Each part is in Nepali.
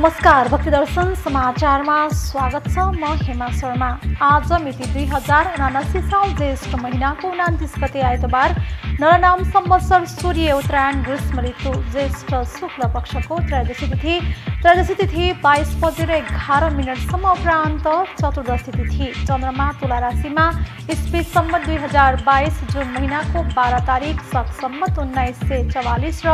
नमस्कार, भक्ति दर्शन समाचारमा स्वागत छ। म हेमा शर्मा। आज मिति 2079 साल ज्येष्ठ महिनाको 29 गते आइतबार नरनाम संवत्सर सूर्य उत्तरायण ग्रीष्म ऋतु ज्येष्ठ शुक्ल पक्षको त्रयोदशी तिथि 22:11 उपरान्त चतुर्दशी तिथि। चन्द्रमा तुला राशिमा इस्वी सम्वत 2022 जुन महिनाको 12 तारिक शक सम्वत 1944 र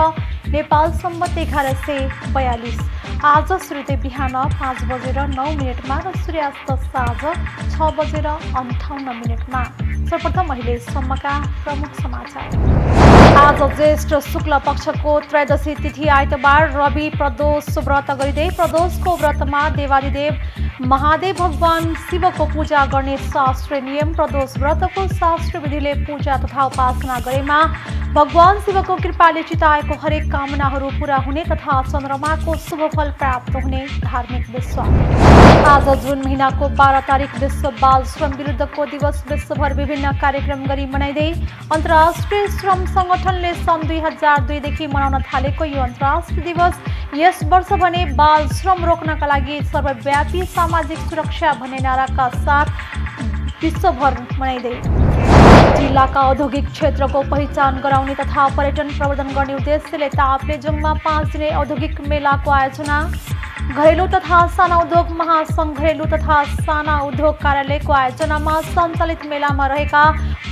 नेपाल सम्वत 1142। आज सूर्योदय बिहान 5:09 र सूर्यास्त साँझ 6:58। सर्वप्रथम अहिले सम्मका प्रमुख समाचार। आज ज्येष्ठ शुक्ल पक्षको त्रयोदशी तिथि आइतबार रवि प्रदोष व्रत गरिँदै प्रदोषको व्रतमा देवादिदेव महादेव भगवान शिवको पूजा गर्ने शास्त्रीय नियम। प्रदोष व्रतको शास्त्रीय विधिले पूजा तथा उपासना गरेमा भगवान शिवको कृपाले चिताएको हरेक कामनाहरू पूरा हुने तथा चन्द्रमाको शुभ फल प्राप्त हुने धार्मिक विश्वास। आज जुन महिनाको 12 तारिक विश्व बाल श्रम विरुद्धको दिवस विश्वभर विभिन्न कार्यक्रम गरी मनाइँदै अन्तर्राष्ट्रिय श्रम संगठनले सन् 2002 देखि मनाउन थालेको यो अन्तर्राष्ट्रिय दिवस यस वर्ष भने बाल श्रम रोक्नका लागि सर्वव्यापी सामाजिक सुरक्षा भन्ने नाराका साथ विश्वभर मनाइँदै जिल्लाका औद्योगिक क्षेत्रको पहिचान गराउने तथा पर्यटन प्रवर्धन गर्ने उद्देश्यले ताप्लेजुङमा 5 दिने औद्योगिक मेलाको आयोजना। घरेलु तथा साना उद्योग महासंघ घरेलु तथा साना उद्योग कार्यालयको आयोजनामा सञ्चालित मेलामा रहेका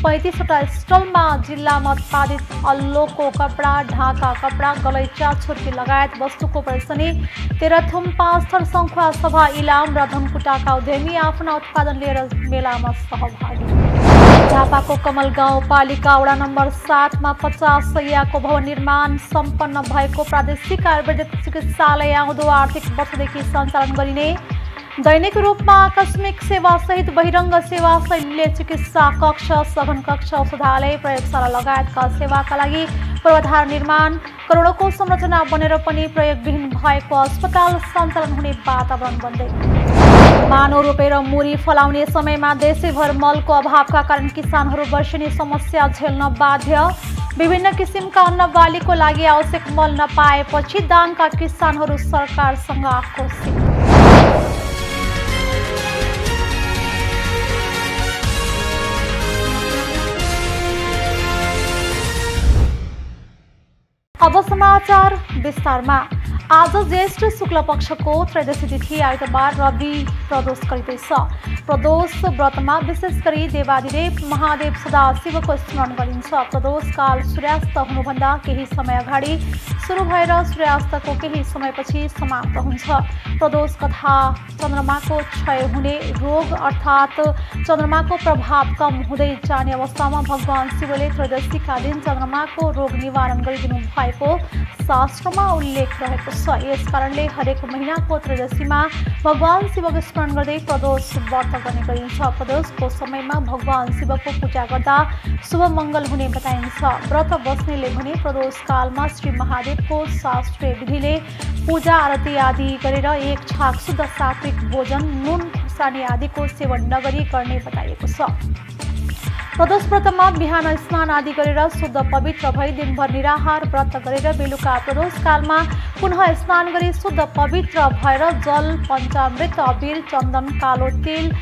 35वटा स्टलमा जिल्लामा उत्पादित अल्लोको कपडा, ढाका कपडा, गलैँचा, छुर्पी लगायत वस्तुको प्रदर्शनी। तेह्रथुम 5 थर सङ्खुवा सभा इलाम र धनकुटाका उद्यमी आफ्ना उत्पादन लिएर मेलामा सहभागी। झापाको कमल गाउँपालिका वडा नम्बर 7 मा 50 शय्याको भवन निर्माण सम्पन्न भएको प्रादेशिक आयुर्वेदिक चिकित्सालय आउँदो आर्थिक वर्षदेखि सञ्चालन गरिने। दैनिक रूपमा आकस्मिक सेवा सहित बहिरङ्ग सेवा शैलीले चिकित्सा कक्ष, सघन कक्ष, औषधालय, प्रयोगशाला लगायतका सेवाका लागि पूर्वाधार निर्माण। करोडौँको संरचना बनेर पनि प्रयोगविहीन भएको अस्पताल सञ्चालन हुने वातावरण बन्दै। मानव रोपेर मुरी फलाउने समयमा देशैभर मलको अभावका कारण किसानहरू वर्षेनी समस्या झेल्न बाध्य। विभिन्न किसिमका अन्न बालीको लागि आवश्यक मल नपाएपछि दाङका किसानहरू सरकारसँग आक्रोशित। अब समाचार विस्तारमा। आज ज्येष्ठ शुक्ल पक्षको त्रयोदशी तिथि आइतबार रवि प्रदोष गरिँदैछ। प्रदोष व्रतमा विशेष गरी देवादिदेव महादेव सदाशिवको स्मरण गरिन्छ। प्रदोष काल सूर्यास्त हुनुभन्दा केही समय अगाडि सुरु भएर सूर्यास्तको केही समयपछि समाप्त हुन्छ। प्रदोष तथा चन्द्रमाको क्षय हुने रोग अर्थात् चन्द्रमाको प्रभाव कम हुँदै जाने अवस्थामा भगवान शिवले त्रयोदशीका दिन चन्द्रमाको रोग निवारण गरिदिनु भएको शास्त्रमा उल्लेख रहेको छ। यस कारणले हरेक महिनाको त्रयोदशीमा भगवान शिवको स्मरण गर्दै प्रदोष व्रत गर्ने गरिन्छ। प्रदोषको समयमा भगवान शिवको पूजा गर्दा शुभ मङ्गल हुने बताइन्छ। व्रत बस्नेले भने प्रदोष कालमा श्री महादेवको शास्त्रीय विधिले पूजा आरती आदि गरेर एक छाक शुद्ध सात्विक भोजन, नुन खुर्सानी आदिको सेवन नगरी गर्ने बताइएको छ। प्रदोष व्रतमा बिहान स्नान आदि गरेर शुद्ध पवित्र भई दिनभर निराहार व्रत गरेर बेलुका प्रदोष कालमा पुनः स्नान गरी शुद्ध पवित्र भएर जल, पञ्चामृत, अबिर, चन्दन, कालो तिल,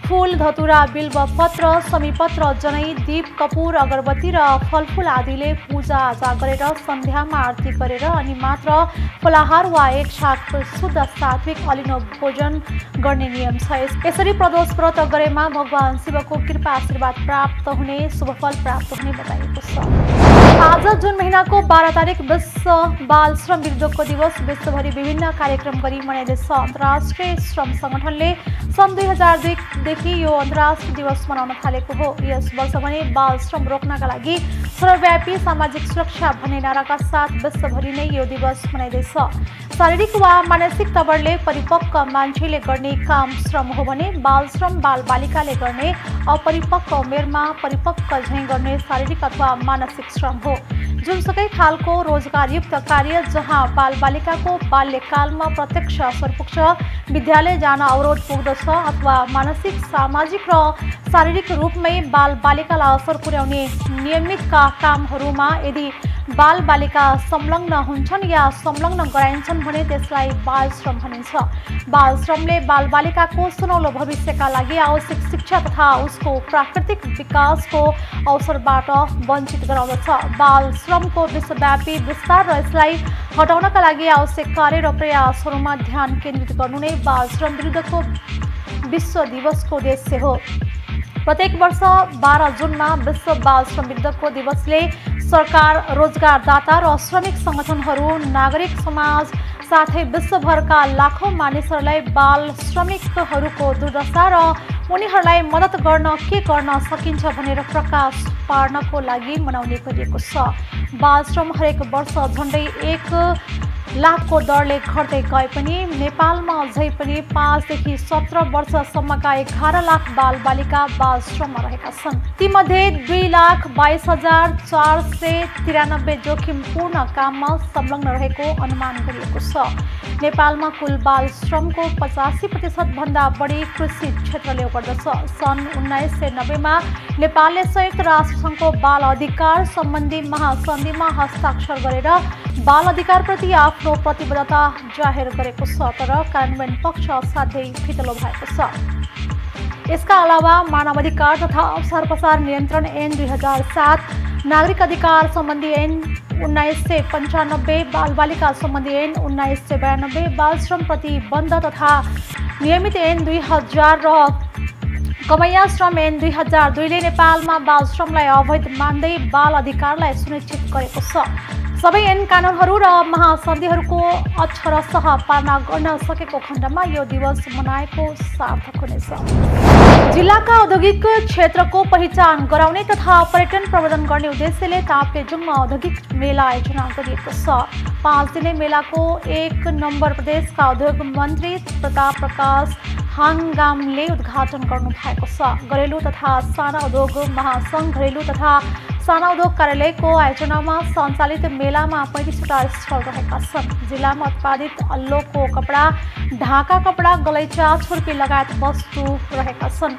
फूल, धतुरा, बिल्वपत्र, समीपत्र, जनै, दीप, कपुर, अगरबत्ती र फलफूल आदिले पूजा आजा गरेर सन्ध्यामा आरती गरेर अनि मात्र फलाहार वा एक छाक शुद्ध सात्विक अलिनो भोजन गर्ने नियम छ। यसरी प्रदोष व्रत गरेमा भगवान शिवको कृपा आशीर्वाद प्राप्त हुने, शुभ फल प्राप्त हुने बताइएको छ। आज जुन महिनाको 12 तारिक विश्व बाल श्रम विरुद्धको दिवस विश्वभरि विभिन्न कार्यक्रम गरी मनाइँदैछ। अन्तर्राष्ट्रिय श्रम संगठनले सन् 2002 देखि यो अन्तर्राष्ट्रिय दिवस मनाउन थालेको हो। यस वर्ष भने बाल श्रम रोक्नका लागि सर्वव्यापी सामाजिक सुरक्षा भन्ने नाराका साथ विश्वभरि नै यो दिवस मनाइँदैछ। शारीरिक वा मानसिक तवरले परिपक्व मान्छेले गर्ने काम श्रम हो भने बाल श्रम बाल बालिकाले गर्ने अपरिपक्व उमेरमा परिपक्व झैँ गर्ने शारीरिक अथवा मानसिक श्रम हो। जुनसुकै खालको रोजगारयुक्त कार्य जहाँ बालबालिकाको बाल्यकालमा प्रत्यक्ष असर पुग्छ, विद्यालय जान अवरोध पुग्दछ अथवा मानसिक, सामाजिक र शारीरिक रूपमै बालबालिकालाई असर पुर्याउने नियमित कामहरूमा यदि बालबालिका संलग्न हुन्छन् या संलग्न गराइन्छन् भने त्यसलाई बाल श्रम भनिन्छ। बाल श्रमले बालबालिकाको सुनौलो भविष्यका लागि आवश्यक शिक्षा तथा उसको प्राकृतिक विकासको अवसरबाट वञ्चित गराउँदछ। बाल श्रमको विश्वव्यापी विस्तार र यसलाई हटाउनका लागि आवश्यक कार्य र प्रयासहरूमा ध्यान केन्द्रित गर्नु नै बाल श्रम विरुद्धको विश्व दिवसको उद्देश्य हो। प्रत्येक वर्ष 12 जुनमा विश्व बाल श्रम विरुद्धको दिवसले सरकार, रोजगारदाता र श्रमिक सङ्गठनहरू, नागरिक समाज साथै विश्वभरका लाखौँ मानिसहरूलाई बाल श्रमिकहरूको दुर्दशा र उनीहरूलाई मद्दत गर्न के गर्न सकिन्छ भनेर प्रकाश पार्नको लागि मनाउने गरिएको छ। बाल श्रम हरेक वर्ष झन्डै 1 लाखको दरले घट्दै गए पनि नेपालमा अझै पनि 5 देखि 17 वर्षसम्मका 11 लाख बालबालिका बाल श्रममा रहेका छन्। तीमध्ये 2,22,493 जोखिमपूर्ण काममा संलग्न रहेको अनुमान गरिएको छ। नेपालमा कुल बाल श्रमको 85% भन्दा बढी कृषि क्षेत्रले ओगट्दछ। सन् 1990 मा नेपालले संयुक्त राष्ट्रसङ्घको बाल अधिकार सम्बन्धी महासन्धिमा हस्ताक्षर गरेर बाल अधिकारप्रति आफ्नो प्रतिबद्धता जाहेर गरेको छ, तर कार्यान्वयन पक्ष असाध्यै फितलो भएको छ। यसका अलावा मानवाधिकार तथा अवसर प्रसार नियन्त्रण ऐन 2007, नागरिक अधिकार सम्बन्धी ऐन 1995, बालबालिका सम्बन्धी ऐन 1992, बाल श्रम प्रतिबन्ध तथा नियमित ऐन 2000 र कमैया श्रम ऐन 2002ले नेपालमा बाल श्रमलाई अवैध मान्दै बाल अधिकारलाई सुनिश्चित गरेको छ। सबै ऐन कानुनहरू र महासन्धिहरूको अक्षरशः पालना गर्न सकेको खण्डमा यो दिवस मनाएको सार्थक हुनेछ। जिल्लाका औद्योगिक क्षेत्रको पहिचान गराउने तथा पर्यटन प्रवर्धन गर्ने उद्देश्यले ताप्लेजुङमा औद्योगिक मेला आयोजना गरिएको छ। 5 दिने मेलाको 1 नम्बर प्रदेशका उद्योग मन्त्री प्रताप प्रकाश हाङगामले उद्घाटन गर्नु भएको छ। घरेलु तथा साना उद्योग महासङ्घ घरेलु तथा साना उद्योग कार्यालयको आयोजनामा सञ्चालित मेलामा 35वटा स्टल रहेका छन्। जिल्लामा उत्पादित अल्लोको कपडा, ढाका कपडा, गलैँचा, छुर्पी लगायत वस्तु रहेका छन्।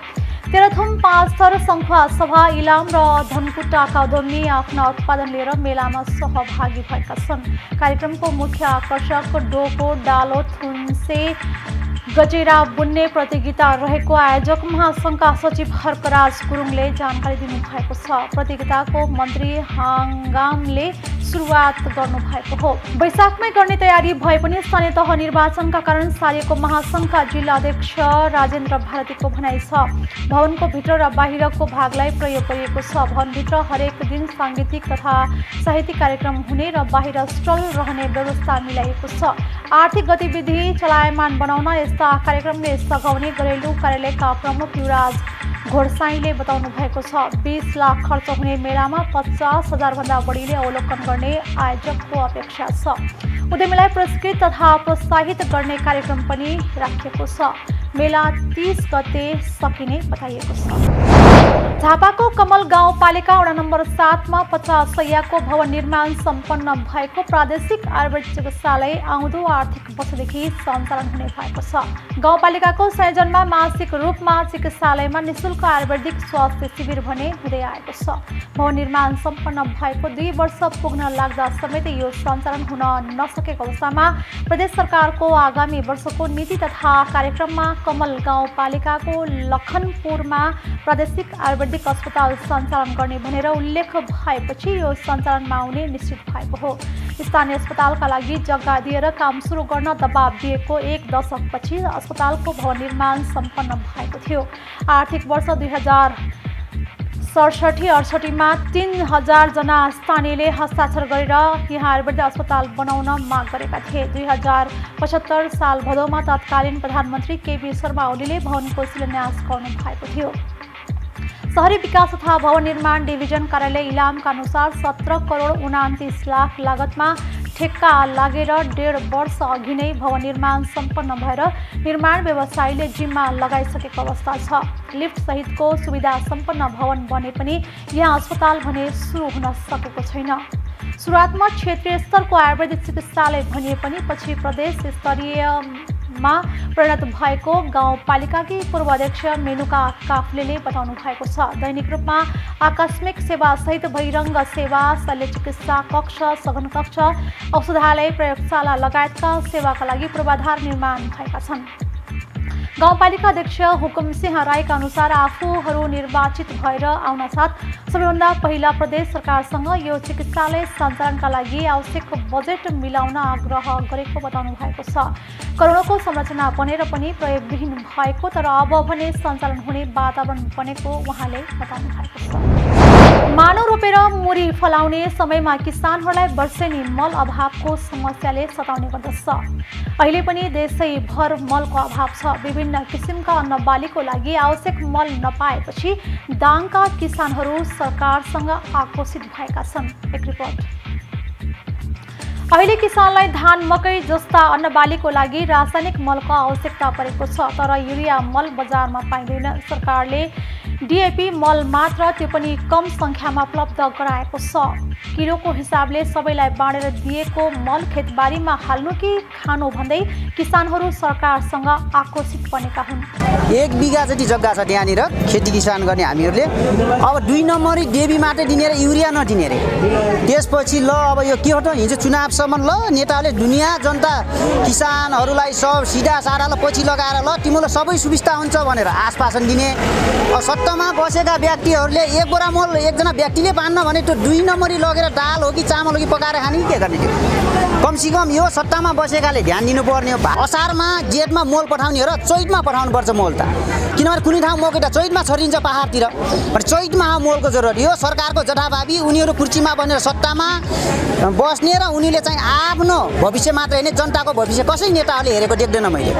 तेह्रथुम, 5 थर, सङ्खुवा सभा, इलाम र धनकुटाका उद्यमी आफ्ना उत्पादन लिएर मेलामा सहभागी भएका छन्। कार्यक्रमको मुख्य आकर्षक डोको, डालो, थुन्से, गजेरा बुन्ने प्रतियोगिता रहेको आयोजक महासङ्घका सचिव हर्कराज गुरुङले जानकारी दिनुभएको छ। प्रतियोगिताको मन्त्री हाङगामले सुरुवात गर्नुभएको हो। वैशाखमै गर्ने तयारी भए पनि स्थानीय तह निर्वाचनका कारण सारिएको महासङ्घका जिल्ला अध्यक्ष राजेन्द्र भारतीको भनाइ छ। भवनको भित्र र बाहिरको भागलाई प्रयोग गरिएको छ। भवनभित्र हरेक दिन साङ्गीतिक तथा साहित्यिक कार्यक्रम हुने र बाहिर स्टल रहने व्यवस्था मिलाइएको छ। आर्थिक गतिविधि चलायमान बनाउन यस्ता कार्यक्रमले सघाउने घरेलु कार्यालयका प्रमुख युवराज घोडसाईले बताउनु भएको छ। 20 लाख खर्च हुने मेलामा 50,000 भन्दा बढीले अवलोकन गर्ने आयोजकको अपेक्षा छ। उद्यमीलाई पुरस्कृत तथा प्रोत्साहित गर्ने कार्यक्रम पनि राखिएको छ। मेला 30 गते सकिने बताइएको छ। झापाको कमल गाउँपालिका वडा नम्बर 7 मा 50 शैय्याको भवन निर्माण सम्पन्न भएको प्रादेशिक आयुर्वेद चिकित्सालय आउँदो आर्थिक वर्षदेखि सञ्चालन हुने भएको छ। गाउँपालिकाको संयोजनमा मासिक रूपमा चिकित्सालयमा निःशुल्क आयुर्वेदिक स्वास्थ्य शिविर भने हुँदै आएको छ। भवन निर्माण सम्पन्न भएको 2 वर्ष पुग्न लाग्दा समेत यो सञ्चालन हुन नसकेको अवस्थामा प्रदेश सरकारको आगामी वर्षको नीति तथा कार्यक्रममा कमल गाउँपालिकाको लखनपुरमा प्रादेशिक आयुर्वेदिक अस्पताल सञ्चालन गर्ने भनेर उल्लेख भएपछि यो सञ्चालनमा आउने निश्चित भएको हो। स्थानीय अस्पतालका लागि जग्गा दिएर काम सुरु गर्न दबाब दिएको 1 दशकपछि अस्पतालको भवन निर्माण सम्पन्न भएको थियो। आर्थिक वर्ष 2067-68 मा 3000 जना स्थानीयले हस्ताक्षर गरेर यहाँ आयुर्वेद अस्पताल बनाउन माग गरेका थिए। 2075 साल भदौमा तत्कालीन प्रधानमन्त्री केपी शर्मा ओलीले भवनको शिलान्यास गर्नु भएको थियो। शहरी विकास तथा भवन निर्माण डिभिजन कार्यालय इलामका अनुसार 17 करोड 29 लाख लागतमा ठेक्का लागेर 1.5 वर्ष अघि नै भवन निर्माण सम्पन्न भएर निर्माण व्यवसायीले जिम्मा लगाइसकेको अवस्था छ। लिफ्ट सहितको सुविधा सम्पन्न भवन बने पनि यहाँ अस्पताल भने सुरु हुन सकेको छैन। सुरुवातमा क्षेत्रीय स्तरको आयुर्वेदिक चिकित्सालय भनिए पनि पछि प्रदेश स्तरीय रूपमा परिणत भएको गाउँपालिकाकी पूर्व अध्यक्ष मेनुका काफ्लेले बताउनु भएको छ। दैनिक रूपमा आकस्मिक सेवा सहित बहिरङ्ग सेवा, शल्य चिकित्सा कक्ष, सघन कक्ष, औषधालय, प्रयोगशाला लगायतका सेवाका लागि पूर्वाधार निर्माण भएका छन्। गाउँपालिका अध्यक्ष हुकुमसिंह राईका अनुसार आफूहरू निर्वाचित भएर आउन साथ सबैभन्दा पहिला प्रदेश सरकारसँग यो चिकित्सालय सञ्चालनका लागि आवश्यक बजेट मिलाउन आग्रह गरेको बताउनु भएको छ। करोडौँको संरचना बनेर पनि प्रयोगविहीन भएको, तर अब भने सञ्चालन हुने वातावरण बनेको उहाँले बताउनु भएको छ। मानव रोपेर मुरी फलाउने समयमा किसानहरूलाई वर्षेनी मल अभावको समस्याले सताउने गर्दछ। अहिले पनि देशैभर मलको अभाव छ। विभिन्न किसिमका अन्नबालीको लागि आवश्यक मल नपाएपछि दाङका किसानहरू सरकारसँग आक्रोशित भएका छन्। एक रिपोर्ट। अहिले किसानलाई धान, मकै जस्ता अन्नबालीको लागि रासायनिक मलको आवश्यकता परेको छ, तर युरिया मल बजारमा पाइँदैन। सरकारले डिएपी मल मात्र, त्यो पनि कम सङ्ख्यामा उपलब्ध गराएको छ। किलोको हिसाबले सबैलाई बाँडेर दिएको मल खेतबारीमा हाल्नु कि खानु भन्दै किसानहरू सरकारसँग आक्रोशित बनेका हुन्। 1 बिघा जति जग्गा छ त्यहाँनिर खेती किसान गर्ने हामीहरूले अब 2 नम्बरी डेबी माटै दिने रे युरिया नदिने रे। त्यसपछि ल अब यो के हो त, हिजो चुनावसम्म ल नेताले दुनियाँ जनता किसानहरूलाई सब सिधा सारा ल पछि लगाएर ल तिमीलाई सबै सुविस्ता हुन्छ भनेर आश्वासन दिने। सत्तामा बसेका व्यक्तिहरूले 1 बोरा मल एकजना व्यक्तिले पान्न भने त्यो 2 नम्बरी लगेर दाल हो कि चामल हो कि पकाएर खाने के गर्ने? कमसेकम यो सत्तामा बसेकाले ध्यान दिनुपर्ने हो। असारमा जेठमा मोल पठाउने हो र चैतमा पठाउनुपर्छ मोल त, किनभने कुनै ठाउँ मकै त चैतमा छरिन्छ पहाडतिर, भने चैतमा मोलको जरुरत। यो सरकारको जथाभावी, उनीहरू कुर्सीमा बनेर सत्तामा बस्ने र उनीहरूले चाहिँ आफ्नो भविष्य मात्र होइन जनताको भविष्य कसै नेताहरूले हेरेको देख्दैन मैले।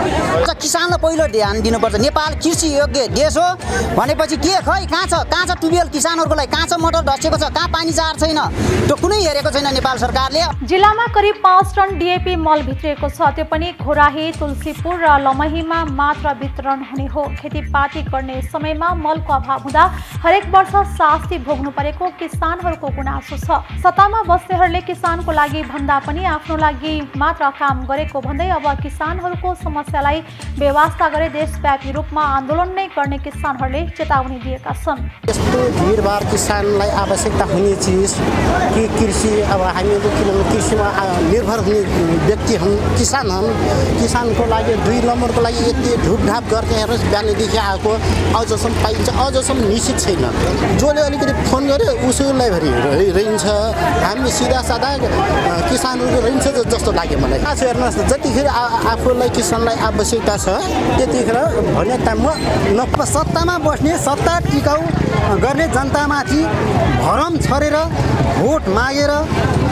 किसानलाई पहिलो ध्यान दिनुपर्छ। नेपाल कृषि योग्य देश हो भनेपछि के खै कहाँ छ ट्युबवेल किसानहरूको लागि, कहाँ छ मोटर धसेको छ, कहाँ पानी चार छैन, त्यो कुनै हेरेको छैन नेपाल सरकारले। जिल्लामा करिब 5 टन डिएपी मल भित्रिएको छ, त्यो पनि घोराही, तुलसीपुर र लमहीमा मात्र वितरण हुने हो। खेतीपाती गर्ने समयमा मलको अभाव हुँदा हरेक वर्ष शास्ति भोग्नु परेको किसानहरूको गुनासो छ। सत्तामा बस्नेहरूले किसानको लागि भन्दा पनि आफ्नो लागि मात्र काम गरेको भन्दै अब किसानहरूको समस्यालाई बेवास्ता गरे देशव्यापी रूपमा आन्दोलन नै गर्ने किसानहरूले चेतावनी दिएका छन्। यस्तो भिडभाड किसानलाई आवश्यकता हुने चिज कि कृषि, अब हामीहरू किनभने कृषिमा निर्भर हुने व्यक्ति हुन्, किसान हुन्। किसानको लागि 2 नम्बरको लागि यति ढुपढाप गर्ने हेर्नुहोस्, बिहानदेखि आएको अझसम्म पाइन्छ, अझसम्म निश्चित छैन। जसले अलिकति फोन गरे उसैलाई रहन्छ। हामी सिधा सादा किसानहरू रहन्छ जस्तो लाग्यो मलाई। आज हेर्नुहोस्, जतिखेर आफूलाई किसानलाई आवश्यकता छ त्यतिखेर भन्ने टाइममा सत्तामा बस्ने, सत्ता टिकाउ गर्ने जनतामाथि भरम छरेर भोट मागेर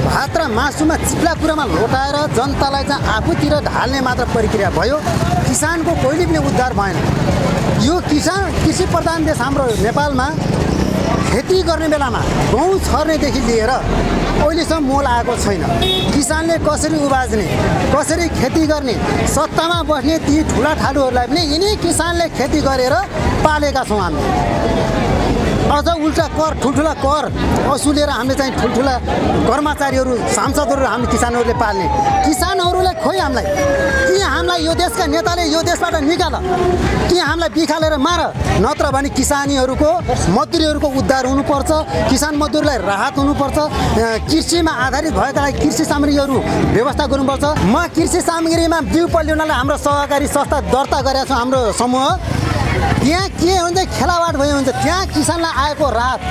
भात र मासुमा चिप्ला कुरामा लोटाएर जनतालाई चाहिँ आफूतिर ढाल्ने मात्र प्रक्रिया भयो। किसानको कहिले पनि उद्धार भएन। यो कृषि प्रधान देश हाम्रो नेपालमा खेती गर्ने बेलामा गहुँ छर्नेदेखि लिएर अहिलेसम्म मोल आएको छैन। किसानले कसरी उबाज्ने, कसरी खेती गर्ने, सत्तामा बस्ने ती ठुला ठालुहरूलाई पनि यिनै किसानले खेती गरेर पालेका छौँ हामीले। अझ उल्टा कर, ठुल्ठुला कर असुलेर हामीले चाहिँ ठुल्ठुला कर्मचारीहरू, सांसदहरू हामी किसानहरूले पाल्ने। किसानहरूलाई खोइ हामीलाई कि हामीलाई यो देशका नेताले यो देशबाट निकाल कि हामीलाई बिखालेर मार, नत्र भने किसानीहरूको मजदुरीहरूको उद्धार हुनुपर्छ। किसान मजदुरलाई राहत हुनुपर्छ। कृषिमा आधारित भएकालाई कृषि सामग्रीहरू व्यवस्था गर्नुपर्छ। म कृषि सामग्रीमा बिउ पल्याउनलाई हाम्रो सहकारी संस्था दर्ता गरेका छौँ हाम्रो समूह। त्यहाँ के हुन्छ, खेलावाड भयो हुन्छ। त्यहाँ किसानलाई आएको राहत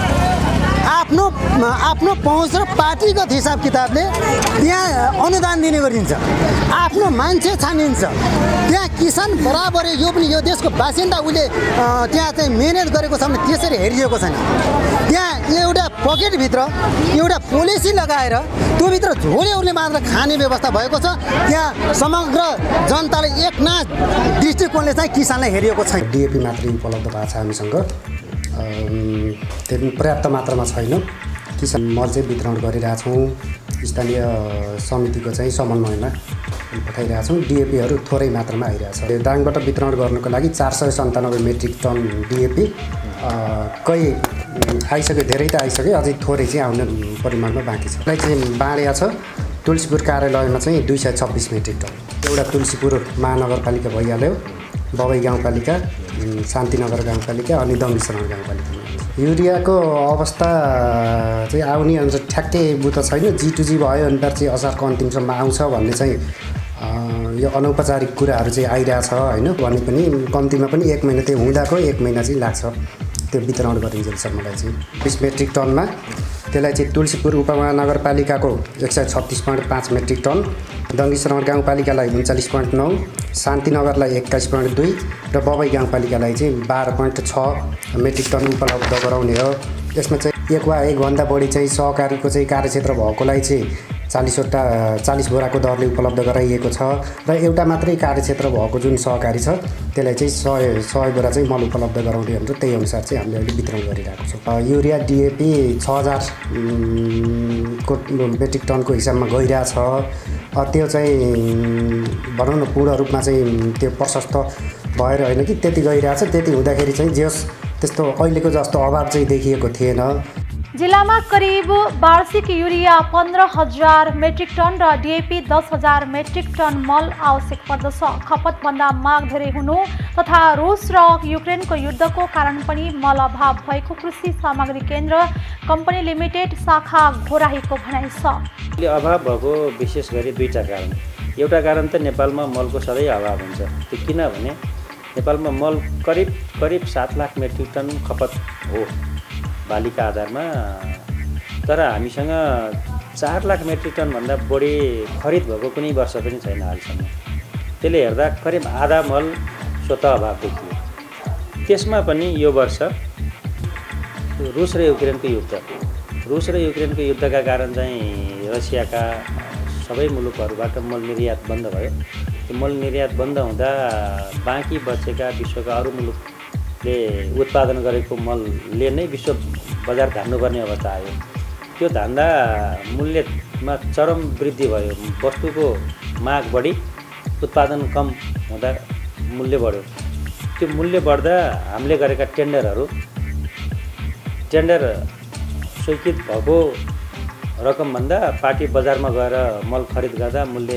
आफ्नो पहुँच र पार्टीगत हिसाब किताबले त्यहाँ अनुदान दिने गरिन्छ, आफ्नो मान्छे छानिन्छ। त्यहाँ किसान बराबर यो पनि यो देशको बासिन्दा उसले त्यहाँ चाहिँ मेहनत गरेको छ भने त्यसरी हेरिएको छैन। त्यहाँ एउटा पकेटभित्र एउटा पोलिसी लगाएर त्योभित्र झोलेहरूले मात्र खाने व्यवस्था भएको छ। त्यहाँ समग्र जनताले एकनाथ दृष्टिकोणले चाहिँ किसानलाई हेरिएको छैन। डिएपी मात्रै उपलब्ध भएको छ हामीसँग, त्यो पनि पर्याप्त मात्रामा छैन। किसान मल चाहिँ वितरण गरिरहेछौँ, स्थानीय समितिको चाहिँ समन्वयमा पठाइरहेछौँ। डिएपीहरू थोरै मात्रामा आइरहेछ। दाङबाट वितरण गर्नुको लागि 497 मेट्रिक टन डिएपी कहीँ आइसक्यो, धेरै त आइसक्यो, अझै थोरै चाहिँ आउने परिमाणमा बाँकी छ। यसलाई चाहिँ बाँडेको छ। तुलसीपुर कार्यालयमा चाहिँ 226 मेट्रिक टन। एउटा तुलसीपुर महानगरपालिका भइहाल्यो, बबई गाउँपालिका, शान्तिनगर गाउँपालिका अनि दङ्गीशरण गाउँपालिकामा। युरियाको अवस्था चाहिँ आउने अनुसार ठ्याक्कै बुझ्न छैन। G2G भयो अनुसार चाहिँ असारको अन्तिमसम्म आउँछ भन्ने चाहिँ यो अनौपचारिक कुराहरू चाहिँ आइरहेछ होइन। भने पनि कम्तीमा पनि 1 महिना त्यो हुँदाको 1 महिना चाहिँ लाग्छ त्यो वितरण गरिन्जेलसम्मलाई चाहिँ। 20 मेट्रिक टनमा त्यसलाई चाहिँ तुलसीपुर उपमहानगरपालिकाको 136.5 मेट्रिक टन, दङ्गीशरण गाउँपालिकालाई 39.9, शान्तिनगरलाई 21.2 र बबई गाउँपालिकालाई चाहिँ 12.6 मेट्रिक टन उपलब्ध गराउने हो। यसमा चाहिँ 1 वा 1 भन्दा बढी चाहिँ सहकारीको चाहिँ कार्यक्षेत्र भएकोलाई चाहिँ 40 बोराको दरले उपलब्ध गराइएको छ र एउटा मात्रै कार्यक्षेत्र भएको जुन सहकारी छ त्यसलाई चाहिँ 100 बोरा चाहिँ मल उपलब्ध गराउने भनेर त्यही अनुसार चाहिँ हामीले अहिले वितरण गरिरहेको छौँ। युरिया DAP 6000 को मेट्रिक टनको हिसाबमा गइरहेछ। त्यो चाहिँ भनौँ न पूर्ण रूपमा चाहिँ त्यो प्रशस्त भएर होइन कि त्यति गइरहेछ। त्यति हुँदाखेरि चाहिँ त्यस्तो अहिलेको जस्तो अभाव चाहिँ देखिएको थिएन। जिल्लामा करिब वार्षिक युरिया 15000 मेट्रिक टन र DAP 10000 मेट्रिक टन मल आवश्यक पर्दछ। खपतभन्दा माग धेरै हुनु तथा रुस र युक्रेनको युद्धको कारण पनि मल अभाव भएको कृषि सामग्री केन्द्र कम्पनी लिमिटेड शाखा घोराहीको भनाइ छ। अभाव भएको विशेष गरी दुईटा कारण। एउटा कारण त नेपालमा मलको सधैँ अभाव हुन्छ। त्यो किनभने नेपालमा मल करिब 7 लाख मेट्रिक टन खपत हो बालीका आधारमा, तर हामीसँग 4 लाख मेट्रिक टन भन्दा बढी खरिद भएको कुनै वर्ष पनि छैन हालसम्म। त्यसले हेर्दा करिब आधा मल स्वतः अभाव देखियो। त्यसमा पनि यो वर्ष रुस र युक्रेनको युद्धका कारण चाहिँ रसियाका सबै मुलुकहरूबाट मल निर्यात बन्द भयो। त्यो मल निर्यात बन्द हुँदा बाँकी बचेका विश्वका अरू मुलुकले उत्पादन गरेको मलले नै विश्व बजार धान्नुपर्ने अवस्था आयो। त्यो धान्दा मूल्यमा चरम वृद्धि भयो। वस्तुको माग बढी, उत्पादन कम हुँदा मूल्य बढ्यो। त्यो मूल्य बढ्दा हामीले गरेका टेन्डर स्वीकृत भएको रकमभन्दा पार्टी बजारमा गएर मल खरिद गर्दा मूल्य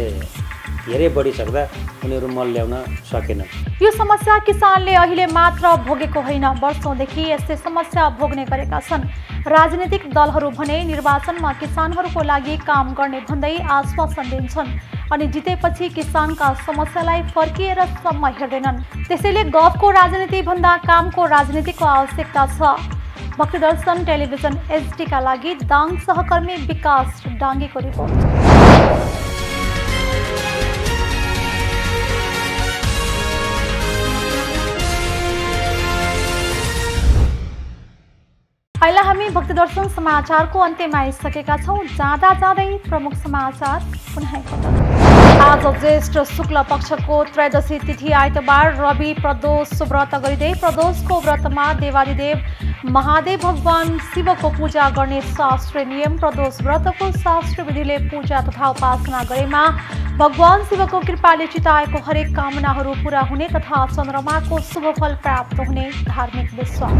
धेरै बढिसक्दा उनीहरू मल ल्याउन सकेन। यो समस्या किसानले अहिले मात्र भोगेको होइन, वर्षौंदेखि यस्तै समस्या भोग्ने गरेका छन्। राजनीतिक दलहरू भने निर्वाचनमा किसानहरूको लागि काम गर्ने भन्दै आश्वासन दिन्छन् अनि जितेपछि किसानका समस्यालाई फर्किएर सम्म हेर्दैनन्। त्यसैले गफको राजनीति भन्दा कामको राजनीतिको आवश्यकता छ। भक्तिदर्शन टेलिभिजन HD का लागि दाङ सहकर्मी विकास डाङ्गेको रिपोर्ट। अहिले हामी भक्तिदर्शन समाचारको अन्त्यमा आइसकेका छौँ। जाँदा जाँदै प्रमुख समाचार पुनः एकपटक। आज ज्येष्ठ शुक्ल पक्षको त्रयोदशी तिथि आइतबार रवि प्रदोष व्रत गरिँदै प्रदोषको व्रतमा देवादिदेव महादेव भगवान शिवको पूजा गर्ने शास्त्रीय नियम। प्रदोष व्रतको शास्त्रीय विधिले पूजा तथा उपासना गरेमा भगवान शिवको कृपाले चिताएको हरेक कामनाहरू पूरा हुने तथा चन्द्रमाको शुभ फल प्राप्त हुने धार्मिक विश्वास।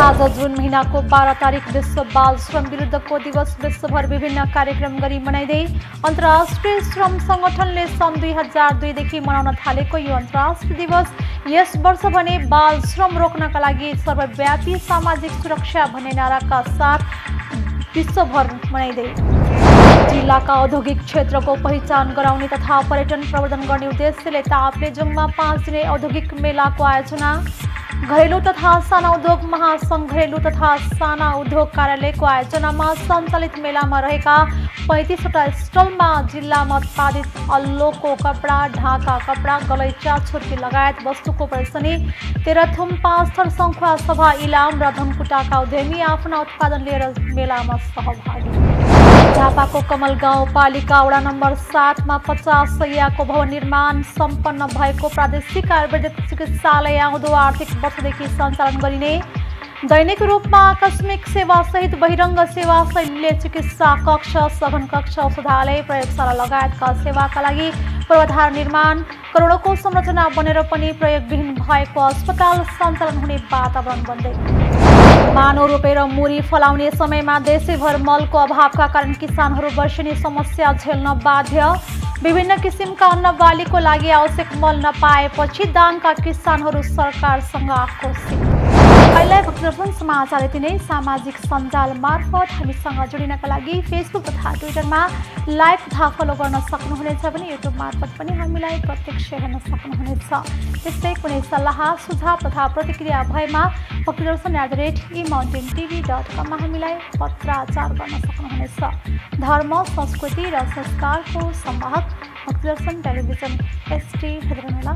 आज जुन महीनाको 12 तारिक विश्व बाल श्रम विरुद्धको दिवस विश्वभर विभिन्न कार्यक्रम गरी मनाइँदै अन्तर्राष्ट्रिय श्रम संगठनले सन् 2002 देखि मनाउन थालेको यो अन्तर्राष्ट्रिय दिवस यस वर्ष भने बाल श्रम रोक्नका लागि सर्वव्यापी सामाजिक सुरक्षा भन्ने नाराका साथ विश्वभर मनाइँदै जिल्लाका औद्योगिक क्षेत्रको पहिचान गराउने तथा पर्यटन प्रवर्धन गर्ने उद्देश्यले ताप्लेजुङमा 5 दिने औद्योगिक मेलाको आयोजना। घरेलु तथा साना उद्योग महासङ्घ घरेलु तथा साना उद्योग कार्यालयको आयोजनामा सञ्चालित मेलामा रहेका 35वटा स्टलमा जिल्लामा उत्पादित अल्लोको कपडा, ढाका कपडा, गलैँचा, छुर्की लगायत वस्तुको प्रदर्शनी। तेह्रथुम 5 थर सङ्खुवा सभा इलाम र धनकुटाका उद्यमी आफ्ना उत्पादन लिएर मेलामा सहभागी। झापाको कमल गाउँपालिका वडा नम्बर 7 मा 50 शय्याको भवन निर्माण सम्पन्न भएको प्रादेशिक आयुर्वेदिक चिकित्सालय आउँदो आर्थिक वर्षदेखि सञ्चालन गरिने। दैनिक रूपमा आकस्मिक सेवा सहित बहिरङ्ग सेवा शैलीले चिकित्सा कक्ष, सघन कक्ष, औषधालय, प्रयोगशाला लगायतका सेवाका लागि पूर्वाधार निर्माण। करोडौँको संरचना बनेर पनि प्रयोगविहीन भएको अस्पताल सञ्चालन हुने वातावरण बन्दै। मानव रोपेर मुरी फलाउने समयमा देशैभर मलको अभावका कारण किसानहरू वर्षेनी समस्या झेल्न बाध्य। विभिन्न किसिमका अन्न बालीको लागि आवश्यक मल नपाएपछि दाङका किसानहरू सरकारसँग आक्रोशित। अहिले भक्तदर्शन समाचार यति नै। सामाजिक सञ्जाल मार्फत हामीसँग जोडिनका लागि फेसबुक तथा ट्विटरमा लाइभ तथा फलो गर्न सक्नुहुनेछ भने युट्युब मार्फत पनि हामीलाई प्रत्यक्ष हेर्न सक्नुहुनेछ। त्यस्तै कुनै सल्लाह सुझाव तथा प्रतिक्रिया भएमा भक्तदर्शन@emountaintv.com मा हामीलाई पत्राचार गर्न सक्नुहुनेछ। धर्म, संस्कृति र संस्कारको संवाहक भक्तदर्शन टेलिभिजन एसटी हेर्नुहोला।